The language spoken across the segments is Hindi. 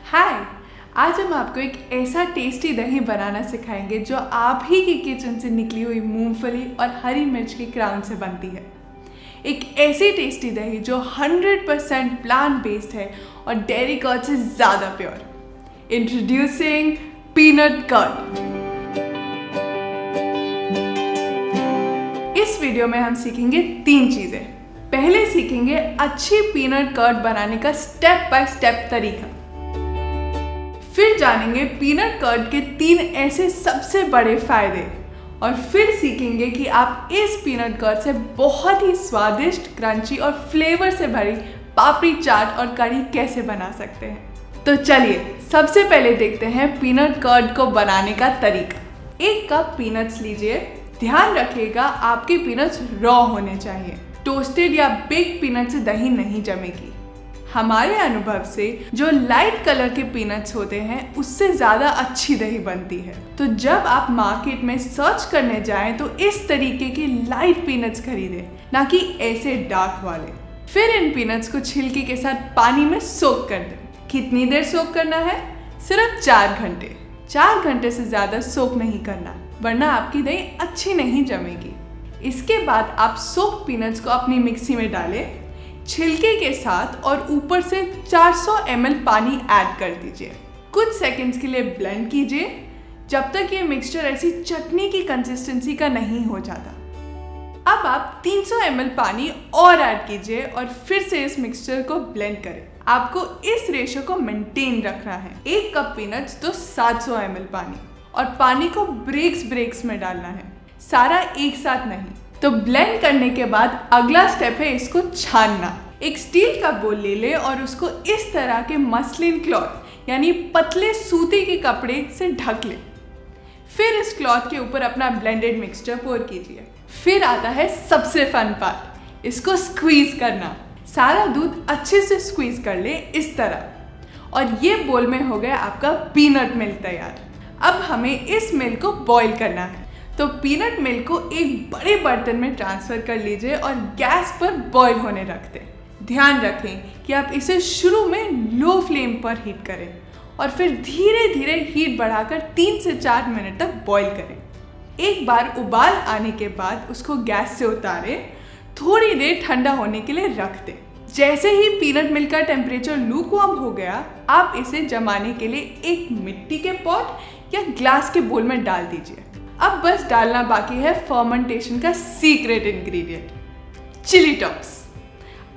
हाय। आज हम आपको एक ऐसा टेस्टी दही बनाना सिखाएंगे जो आप ही की किचन से निकली हुई मूंगफली और हरी मिर्च के क्राउन से बनती है। एक ऐसी टेस्टी दही जो 100% प्लांट बेस्ड है और डेयरी कर्ड से ज़्यादा प्योर। Introducing peanut curd. इस वीडियो में हम सीखेंगे 3 चीज़ें। पहले सीखेंगे अच्छी पीनट कर्ड बनाने का स्टेप बाय स्टेप तरीका। फिर जानेंगे पीनट कर्ड के 3 ऐसे सबसे बड़े फायदे और फिर सीखेंगे कि आप इस पीनट कर्ड से बहुत ही स्वादिष्ट, क्रंची और फ्लेवर से भरी पापड़ी चाट और कढ़ी कैसे बना सकते हैं। तो चलिए सबसे पहले देखते हैं पीनट कर्ड को बनाने का तरीका। 1 कप पीनट्स लीजिए। ध्यान रखिएगा आपके पीनट्स रॉ होने चाहिए। टोस्टेड या बेक्ड पीनट से दही नहीं जमेगी। हमारे अनुभव से जो लाइट कलर के पीनट्स होते हैं उससे ज़्यादा अच्छी दही बनती है। तो जब आप मार्केट में सर्च करने जाएं तो इस तरीके के लाइट पीनट्स खरीदें, ना कि ऐसे डार्क वाले। फिर इन पीनट्स को छिलके के साथ पानी में सोक कर दें। कितनी देर सोक करना है? सिर्फ 4 घंटे। 4 घंटे से ज़्यादा सोक नहीं करना, वरना आपकी दही अच्छी नहीं जमेगी। इसके बाद आप सोक पीनट्स को अपनी मिक्सी में डालें छिलके के साथ और ऊपर से 400 ml पानी ऐड कर दीजिए। कुछ सेकंड्स के लिए ब्लेंड कीजिए जब तक ये मिक्सचर ऐसी चटनी की कंसिस्टेंसी का नहीं हो जाता। अब आप 300 ml पानी और ऐड कीजिए और फिर से इस मिक्सचर को ब्लेंड करें। आपको इस रेशो को मेंटेन रखना है। 1 कप पीनट्स तो 700 ml पानी, और पानी को ब्रेक्स में डालना है, सारा एक साथ नहीं। तो ब्लेंड करने के बाद अगला स्टेप है इसको छानना। एक स्टील का बोल ले ले और उसको इस तरह के मसलिन क्लॉथ यानी पतले सूती के कपड़े से ढक ले। फिर इस क्लॉथ के ऊपर अपना ब्लेंडेड मिक्सचर पोर कीजिए। फिर आता है सबसे फन पार्ट, इसको स्क्वीज करना। सारा दूध अच्छे से स्क्वीज कर ले इस तरह, और ये बोल में हो गया आपका पीनट मिल्क तैयार। अब हमें इस मिल्क को बॉईल करना है। तो पीनट मिल्क को एक बड़े बर्तन में ट्रांसफ़र कर लीजिए और गैस पर बॉईल होने रख दें। ध्यान रखें कि आप इसे शुरू में लो फ्लेम पर हीट करें और फिर धीरे धीरे हीट बढ़ाकर 3 से 4 मिनट तक बॉईल करें। एक बार उबाल आने के बाद उसको गैस से उतारें, थोड़ी देर ठंडा होने के लिए रख दें। जैसे ही पीनट मिल्क का टेम्परेचर लूकवार्म हो गया, आप इसे जमाने के लिए एक मिट्टी के पॉट या ग्लास के बोल में डाल दीजिए। अब बस डालना बाकी है फर्मेंटेशन का सीक्रेट इंग्रेडिएंट, चिली टॉप्स।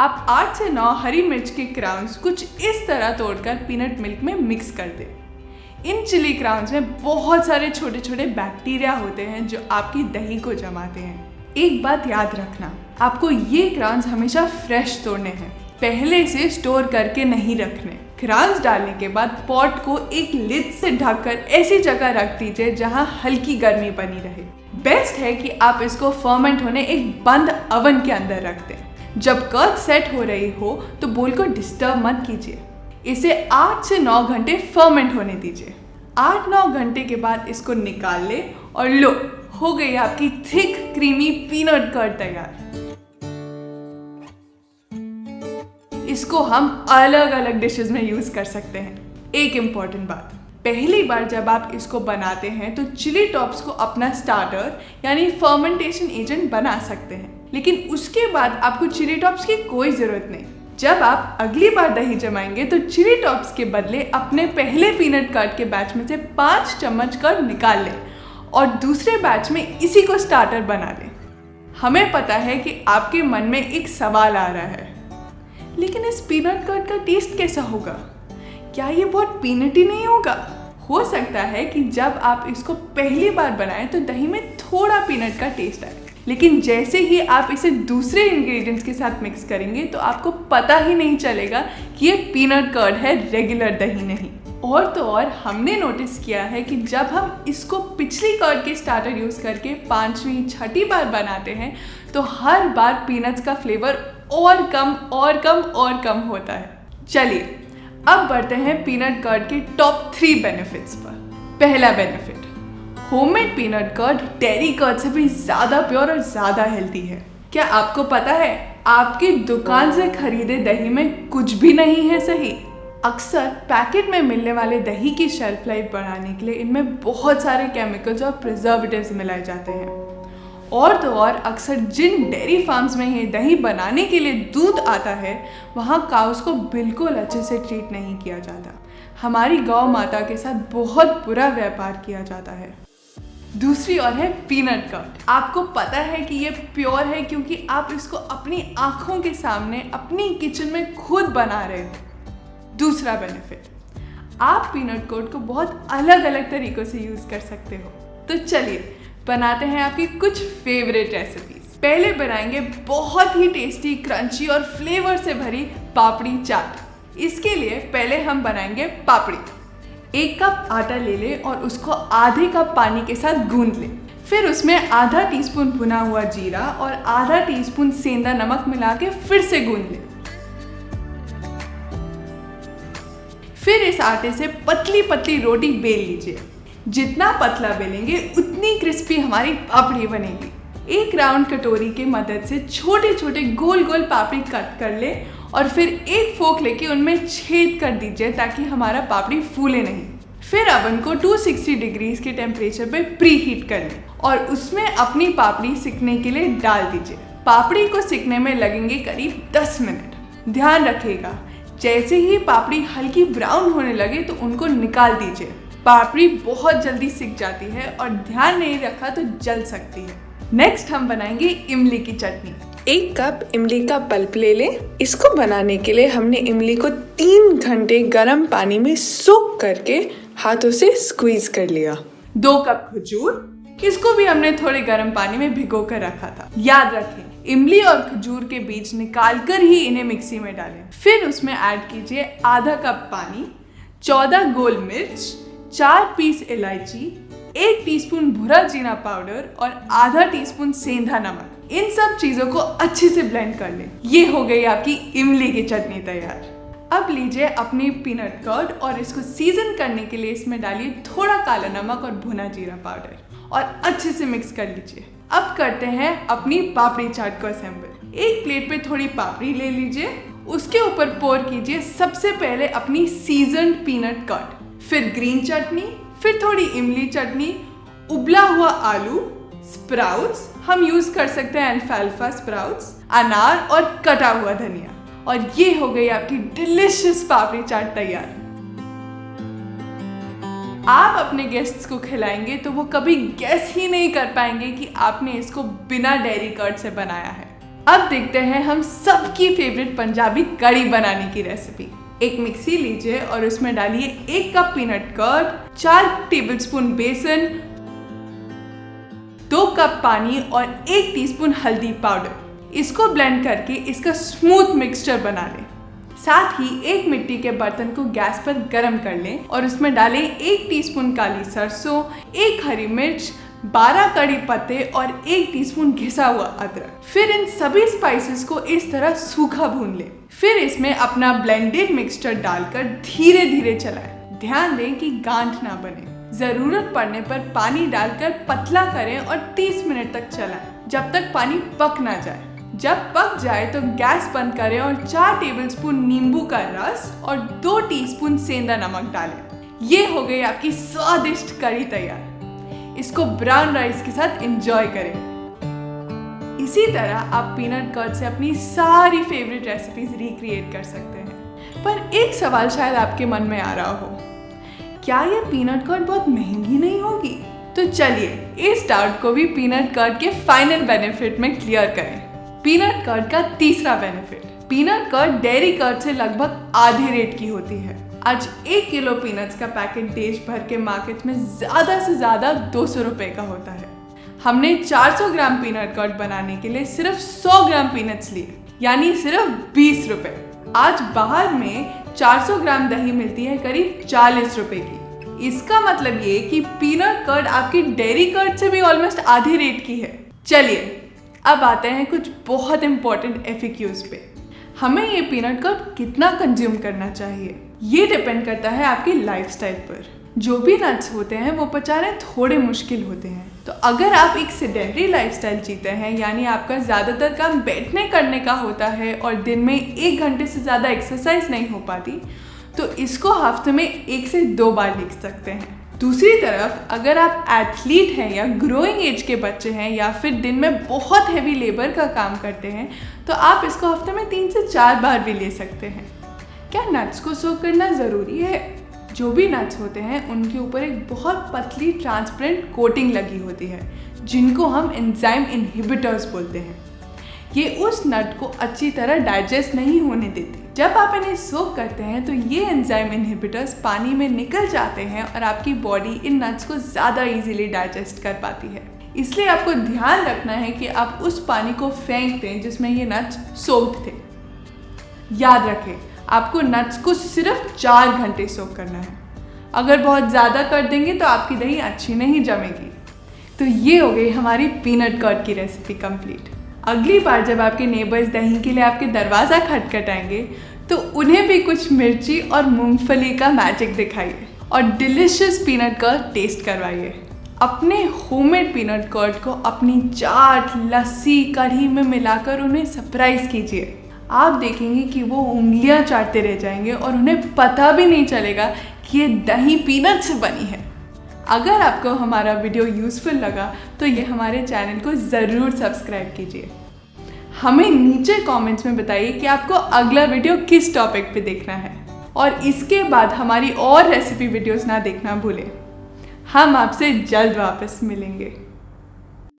आप 8 से 9 हरी मिर्च के क्राउन्स कुछ इस तरह तोड़कर पीनट मिल्क में मिक्स कर दें। इन चिली क्राउन्स में बहुत सारे छोटे छोटे बैक्टीरिया होते हैं जो आपकी दही को जमाते हैं। एक बात याद रखना, आपको ये क्राउन्स हमेशा फ्रेश तोड़ने हैं, पहले से स्टोर करके नहीं रखने। क्राउन्स डालने के बाद पॉट को एक लिड से ढककर ऐसी जगह रख दीजिए जहां हल्की गर्मी बनी रहे। बेस्ट है कि आप इसको फर्मेंट होने एक बंद ओवन के अंदर रख दें। जब कर्ड सेट हो रही हो तो बोल को डिस्टर्ब मत कीजिए। इसे 8 से 9 घंटे फर्मेंट होने दीजिए। 8-9 घंटे के बाद इसको निकाल ले और लो, हो गई आपकी थिक क्रीमी पीनट कर्ड तैयार। इसको हम अलग अलग डिशेस में यूज़ कर सकते हैं। एक इम्पॉर्टेंट बात, पहली बार जब आप इसको बनाते हैं तो चिली टॉप्स को अपना स्टार्टर यानी फर्मेंटेशन एजेंट बना सकते हैं, लेकिन उसके बाद आपको चिली टॉप्स की कोई ज़रूरत नहीं। जब आप अगली बार दही जमाएंगे तो चिली टॉप्स के बदले अपने पहले पीनट कर्ड के बैच में से 5 चम्मच कर्ड निकाल लें और दूसरे बैच में इसी को स्टार्टर बना लें। हमें पता है कि आपके मन में एक सवाल आ रहा है, लेकिन इस पीनट कर्ड का टेस्ट कैसा होगा? क्या ये बहुत पीनटी नहीं होगा? हो सकता है कि जब आप इसको पहली बार बनाएं तो दही में थोड़ा पीनट का टेस्ट आए, लेकिन जैसे ही आप इसे दूसरे इंग्रेडिएंट्स के साथ मिक्स करेंगे तो आपको पता ही नहीं चलेगा कि ये पीनट कर्ड है, रेगुलर दही नहीं। और तो और हमने नोटिस किया है कि जब हम इसको पिछली कर्ड के स्टार्टर यूज़ करके 5वीं 6ठी बार बनाते हैं तो हर बार पीनट्स का फ्लेवर और कम होता है। चलिए अब बढ़ते हैं पीनट कर्ड के टॉप 3 बेनिफिट्स पर। पहला benefit, homemade peanut curd dairy curd से भी ज़्यादा प्योर और ज़्यादा हेल्दी है। क्या आपको पता है आपकी दुकान से खरीदे दही में कुछ भी नहीं है सही? अक्सर पैकेट में मिलने वाले दही की शेल्फ लाइफ बढ़ाने के लिए इनमें बहुत सारे केमिकल्स और प्रिजर्वेटिव्स मिलाए जाते हैं। और तो और अक्सर जिन डेयरी फार्म्स में ये दही बनाने के लिए दूध आता है वहाँ काउस को बिल्कुल अच्छे से ट्रीट नहीं किया जाता। हमारी गौ माता के साथ बहुत बुरा व्यापार किया जाता है। दूसरी ओर है पीनट कर्ड। आपको पता है कि ये प्योर है क्योंकि आप इसको अपनी आंखों के सामने अपनी किचन में खुद बना रहे हो। दूसरा बेनिफिट, आप पीनट कर्ड को बहुत अलग अलग तरीकों से यूज़ कर सकते हो। तो चलिए बनाते हैं आपकी कुछ फेवरेट रेसिपीज। पहले बनाएंगे बहुत ही टेस्टी, क्रंची और फ्लेवर से भरी पापड़ी चाट। इसके लिए पहले हम बनाएंगे पापड़ी। 1 कप आटा ले लें और उसको आधे कप पानी के साथ गूंद लें। फिर उसमें आधा टीस्पून भुना हुआ जीरा और आधा टीस्पून सेंधा नमक मिला के फिर से गूंद लें। फिर इस आटे से पतली पतली रोटी बेल लीजिए। जितना पतला बेलेंगे उतनी क्रिस्पी हमारी पापड़ी बनेगी। एक राउंड कटोरी की मदद से छोटे छोटे गोल गोल पापड़ी कट कर ले और फिर एक फोक लेके उनमें छेद कर दीजिए ताकि हमारा पापड़ी फूले नहीं। फिर अवन को 260 डिग्रीज के टेम्परेचर पे प्री हीट कर लें और उसमें अपनी पापड़ी सिकने के लिए डाल दीजिए। पापड़ी को सिकने में लगेंगे करीब 10 मिनट। ध्यान रखिएगा, जैसे ही पापड़ी हल्की ब्राउन होने लगे तो उनको निकाल दीजिए। पापड़ी बहुत जल्दी सिक जाती है और ध्यान नहीं रखा तो जल सकती है। नेक्स्ट हम बनाएंगे इमली की चटनी। 1 कप इमली का पल्प ले लें। इसको बनाने के लिए हमने इमली को 3 घंटे गर्म पानी में सोक करके हाथों से स्क्वीज कर लिया। 2 कप खजूर, इसको भी हमने थोड़े गर्म पानी में भिगो कर रखा था। याद रखें, इमली और खजूर के बीज निकाल कर ही इन्हें मिक्सी में डालें। फिर उसमें ऐड कीजिए आधा कप पानी, 14 गोल मिर्च, 4 पीस इलायची, 1 टीस्पून भुरा जीरा पाउडर और आधा टीस्पून सेंधा नमक। इन सब चीजों को अच्छे से ब्लेंड कर लें। ये हो गई आपकी इमली की चटनी तैयार। अब लीजिए अपनी पीनट कर्ड और इसको सीजन करने के लिए इसमें डालिए थोड़ा काला नमक और भुना जीरा पाउडर और अच्छे से मिक्स कर लीजिए। अब करते हैं अपनी पापड़ी चाट को असेंबल। एक प्लेट पे थोड़ी पापड़ी ले लीजिए, उसके ऊपर पोर कीजिए सबसे पहले अपनी सीजन्ड पीनट कर्ड, फिर ग्रीन चटनी, फिर थोड़ी इमली चटनी, उबला हुआ आलू, स्प्राउट्स, हम यूज कर सकते हैं अल्फाल्फा स्प्राउट्स, अनार और कटा हुआ धनिया। और ये हो गई आपकी डिलिशियस पापड़ी चाट तैयार। आप अपने गेस्ट्स को खिलाएंगे तो वो कभी गेस ही नहीं कर पाएंगे कि आपने इसको बिना डेयरी कर्ड से बनाया है। अब देखते हैं हम सबकी फेवरेट पंजाबी कड़ी बनाने की रेसिपी। एक मिक्सी लीजिए और उसमें डालिए 1 कप पीनट कर्ड, 4 टेबलस्पून बेसन, 2 कप पानी और 1 टीस्पून हल्दी पाउडर। इसको ब्लेंड करके इसका स्मूथ मिक्सचर बना लें। साथ ही एक मिट्टी के बर्तन को गैस पर गर्म कर लें और उसमें डालें 1 टीस्पून काली सरसों, 1 हरी मिर्च, 12 कड़ी पत्ते और 1 टीस्पून घिसा हुआ अदरक। फिर इन सभी स्पाइसेस को इस तरह सूखा भून लें। फिर इसमें अपना ब्लेंडेड मिक्सचर डालकर धीरे धीरे चलाएं। ध्यान दें कि गांठ ना बने। जरूरत पड़ने पर पानी डालकर पतला करें और 30 मिनट तक चलाएं जब तक पानी पक ना जाए। जब पक जाए तो गैस बंद करें और 4 टेबलस्पून नींबू का रस और 2 टीस्पून सेंधा नमक डालें। ये हो गई आपकी स्वादिष्ट कड़ी तैयार। इसको ब्राउन राइस के साथ एंजॉय करें। इसी तरह आप पीनट कर्ड से अपनी सारी फेवरेट रेसिपीज रिक्रिएट कर सकते हैं। पर एक सवाल शायद आपके मन में आ रहा हो, क्या ये पीनट कर्ड बहुत महंगी नहीं होगी? तो चलिए इस डाउट को भी पीनट कर्ड के फाइनल बेनिफिट में क्लियर करें। पीनट कर्ड का तीसरा benefit, peanut curd dairy curd से लगभग आधे रेट की होती है। आज 1 किलो पीनट्स का पैकेट देश भर के मार्केट में ज़्यादा से ज़्यादा 200 रुपये का होता है। हमने 400 ग्राम पीनट कर्ड बनाने के लिए सिर्फ 100 ग्राम पीनट्स लिए, यानी सिर्फ 20 रुपये। आज बाहर में 400 ग्राम दही मिलती है करीब 40 रुपये की। इसका मतलब ये कि पीनट कर्ड आपकी डेयरी कर्ड से भी ऑलमोस्ट आधे रेट की है। चलिए अब आते हैं कुछ बहुत इंपॉर्टेंट FAQs पे। हमें ये पीनट कर्ड कितना कंज्यूम करना चाहिए, ये डिपेंड करता है आपकी लाइफस्टाइल पर। जो भी नट्स होते हैं वो पचाने थोड़े मुश्किल होते हैं। तो अगर आप एक सेडेंटरी लाइफस्टाइल जीते हैं, यानी आपका ज़्यादातर काम बैठने करने का होता है और दिन में 1 घंटे से ज़्यादा एक्सरसाइज नहीं हो पाती, तो इसको हफ्ते में 1 से 2 बार लिख सकते हैं। दूसरी तरफ अगर आप एथलीट हैं या ग्रोइंग एज के बच्चे हैं या फिर दिन में बहुत हैवी लेबर का काम करते हैं तो आप इसको हफ्ते में 3 से 4 बार भी ले सकते हैं। क्या नट्स को सोक करना ज़रूरी है? जो भी नट्स होते हैं उनके ऊपर एक बहुत पतली ट्रांसपेरेंट कोटिंग लगी होती है जिनको हम एंजाइम इनहिबिटर्स बोलते हैं। ये उस नट को अच्छी तरह डाइजेस्ट नहीं होने देती। जब आप इन्हें सोक करते हैं तो ये एंजाइम इनहिबिटर्स पानी में निकल जाते हैं और आपकी बॉडी इन नट्स को ज़्यादा इजीली डाइजेस्ट कर पाती है। इसलिए आपको ध्यान रखना है कि आप उस पानी को फेंक दें जिसमें ये नट्स सोक्ड थे। याद रखें, आपको नट्स को सिर्फ 4 घंटे सोक करना है। अगर बहुत ज़्यादा कर देंगे तो आपकी दही अच्छी नहीं जमेगी। तो ये हो गई हमारी पीनट कर्ड की रेसिपी कंप्लीट। अगली बार जब आपके नेबर्स दही के लिए आपके दरवाज़ा खटखटाएंगे तो उन्हें भी कुछ मिर्ची और मूंगफली का मैजिक दिखाइए और डिलिशियस पीनट कर्ड टेस्ट करवाइए। अपने होममेड पीनट कर्ड को अपनी चाट, लस्सी, कढ़ी में मिलाकर उन्हें सरप्राइज कीजिए। आप देखेंगे कि वो उंगलियां चाटते रह जाएंगे और उन्हें पता भी नहीं चलेगा कि ये दही पीनट से बनी है। अगर आपको हमारा वीडियो यूज़फुल लगा तो ये हमारे चैनल को ज़रूर सब्सक्राइब कीजिए। हमें नीचे कमेंट्स में बताइए कि आपको अगला वीडियो किस टॉपिक पे देखना है और इसके बाद हमारी और रेसिपी वीडियोस ना देखना भूलें। हम आपसे जल्द वापस मिलेंगे।